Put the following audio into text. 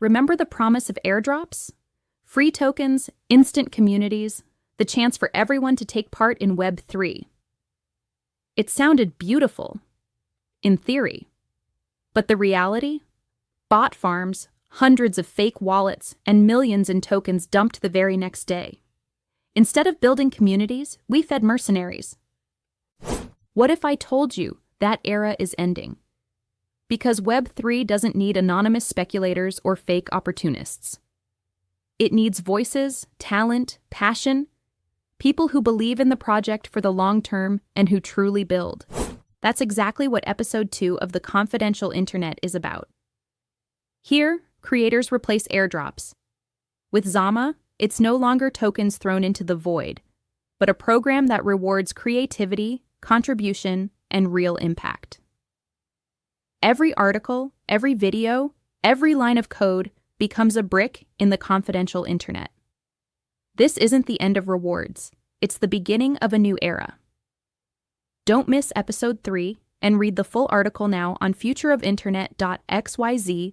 Remember the promise of airdrops? Free tokens, instant communities, the chance for everyone to take part in Web 3. It sounded beautiful, in theory. But the reality? Bot farms, hundreds of fake wallets, and millions in tokens dumped the very next day. Instead of building communities, we fed mercenaries. What if I told you that era is ending? Because Web 3 doesn't need anonymous speculators or fake opportunists. It needs voices, talent, passion, people who believe in the project for the long term and who truly build. That's exactly what Episode 2 of The Confidential Internet is about. Here, creators replace airdrops. With Zama, it's no longer tokens thrown into the void, but a program that rewards creativity, contribution, and real impact. Every article, every video, every line of code becomes a brick in the confidential internet. This isn't the end of rewards. It's the beginning of a new era. Don't miss Episode 3 and read the full article now on futureofinternet.xyz